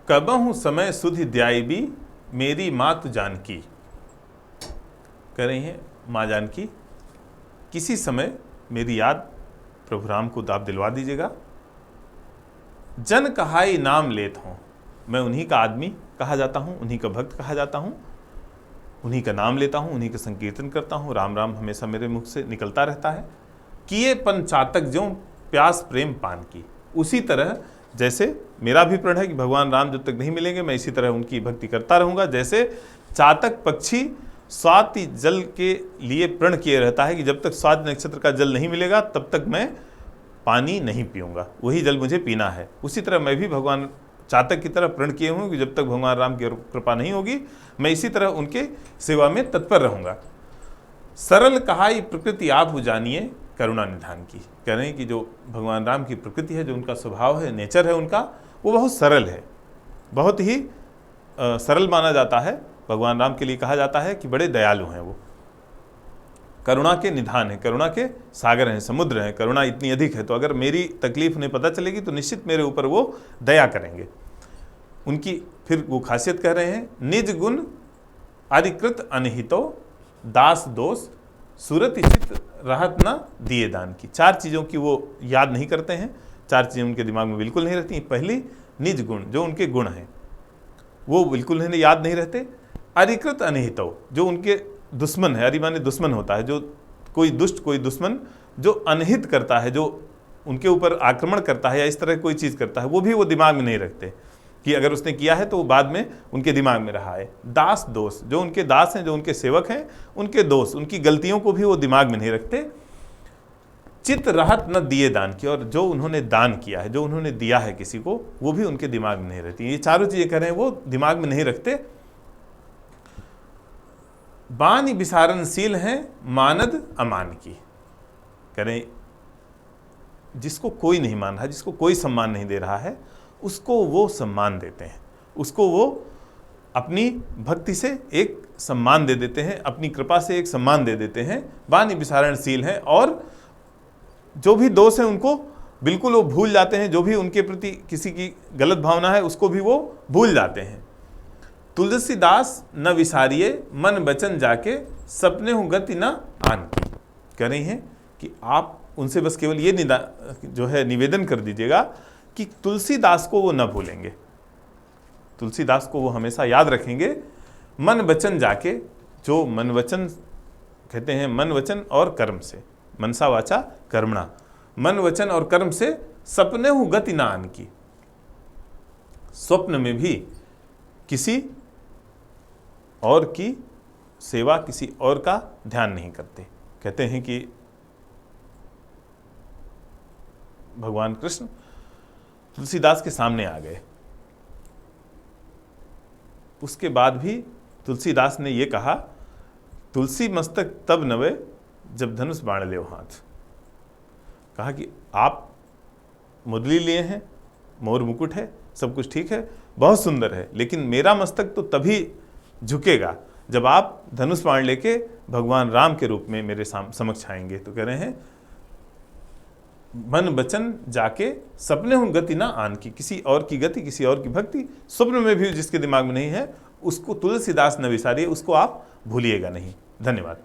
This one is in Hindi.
कबहु समय सुधि द्यायबी मेरी मात जानकी। कह रही हैं माँ जानकी, किसी समय मेरी याद प्रभु राम को आप दिलवा दीजिएगा। जन कहाई नाम लेत हूँ, मैं उन्हीं का आदमी कहा जाता हूँ, उन्हीं का भक्त कहा जाता हूँ, उन्हीं का नाम लेता हूँ, उन्हीं का संकीर्तन करता हूँ। राम राम हमेशा मेरे मुख से निकलता रहता है। किए पन चातक ज्यों प्यास प्रेम पान की। उसी तरह जैसे मेरा भी प्रण है कि भगवान राम जब तक नहीं मिलेंगे मैं इसी तरह उनकी भक्ति करता रहूँगा। जैसे चातक पक्षी स्वाति जल के लिए प्रण किए रहता है कि जब तक स्वाति नक्षत्र का जल नहीं मिलेगा तब तक मैं पानी नहीं पीऊँगा, वही जल मुझे पीना है। उसी तरह मैं भी भगवान चातक की तरह प्रण किए हूँ कि जब तक भगवान राम की कृपा नहीं होगी मैं इसी तरह उनके सेवा में तत्पर रहूँगा। सरल कहाई प्रकृति आप जानिए करुणा निधान की। कह रहे हैं कि जो भगवान राम की प्रकृति है, जो उनका स्वभाव है, नेचर है उनका, वो बहुत सरल है, बहुत ही सरल माना जाता है। भगवान राम के लिए कहा जाता है कि बड़े दयालु हैं वो, करुणा के निधान है, करुणा के सागर हैं, समुद्र हैं। करुणा इतनी अधिक है तो अगर मेरी तकलीफ उन्हें पता चलेगी तो निश्चित मेरे ऊपर वो दया करेंगे। उनकी फिर वो खासियत कह रहे हैं, निज गुण अधिकृत अनहितो दास दोष सूरत चित राहत न दिए दान की। चार चीज़ों की वो याद नहीं करते हैं, चार चीज़ें उनके दिमाग में बिल्कुल नहीं रहती। पहली निज गुण, जो उनके गुण हैं वो बिल्कुल नहीं याद नहीं रहते। अधिकृत अनहितो, जो उनके दुश्मन है, अरि माने दुश्मन होता है, जो कोई दुष्ट कोई दुश्मन जो अनहित करता है, जो उनके ऊपर आक्रमण करता है या इस तरह कोई चीज़ करता है, वो भी वो दिमाग में नहीं रखते कि अगर उसने किया है तो वो बाद में उनके दिमाग में रहा है। दास दोष, जो उनके दास हैं, जो उनके सेवक हैं, उनके दोष, उनकी गलतियों को भी वो दिमाग में नहीं रखते। चित राहत न दिए दान की, और जो उन्होंने दान किया है, जो उन्होंने दिया है किसी को, वो भी उनके दिमाग में नहीं रहती। ये चारों चीज़ें कह रहे हैं वो दिमाग में नहीं रखते। बानी विसारणशील हैं मानद अमान की। कह रहे जिसको कोई नहीं मान रहा, जिसको कोई सम्मान नहीं दे रहा है, उसको वो सम्मान देते हैं, उसको वो अपनी भक्ति से एक सम्मान दे देते हैं, अपनी कृपा से एक सम्मान दे देते हैं। बानी विसारणशील हैं, और जो भी दोष है उनको बिल्कुल वो भूल जाते हैं। जो भी उनके प्रति किसी की गलत भावना है उसको भी वो भूल जाते हैं। तुलसीदास न विसारिये मन वचन जाके सपने हूँ गति न आन की। कह रही हैं कि आप उनसे बस केवल ये जो है निवेदन कर दीजिएगा कि तुलसीदास को वो न भूलेंगे, तुलसीदास को वो हमेशा याद रखेंगे। मन वचन जाके, जो मन वचन कहते हैं मन वचन और कर्म से, मनसा वाचा कर्मणा, मन वचन और कर्म से सपने हूँ गति न आन की। स्वप्न में भी किसी और की सेवा, किसी और का ध्यान नहीं करते। कहते हैं कि भगवान कृष्ण तुलसीदास के सामने आ गए, उसके बाद भी तुलसीदास ने ये कहा, तुलसी मस्तक तब नवे जब धनुष बाण ले हाथ। कहा कि आप मुरली लिए हैं, मोर मुकुट है, सब कुछ ठीक है, बहुत सुंदर है, लेकिन मेरा मस्तक तो तभी झुकेगा जब आप धनुष बाण लेके भगवान राम के रूप में मेरे समक्ष आएंगे। तो कह रहे हैं मन वचन जाके सपने हूँ गति ना आन की। किसी और की गति, किसी और की भक्ति स्वप्न में भी जिसके दिमाग में नहीं है, उसको तुलसीदास न विसारिए, उसको आप भूलिएगा नहीं। धन्यवाद।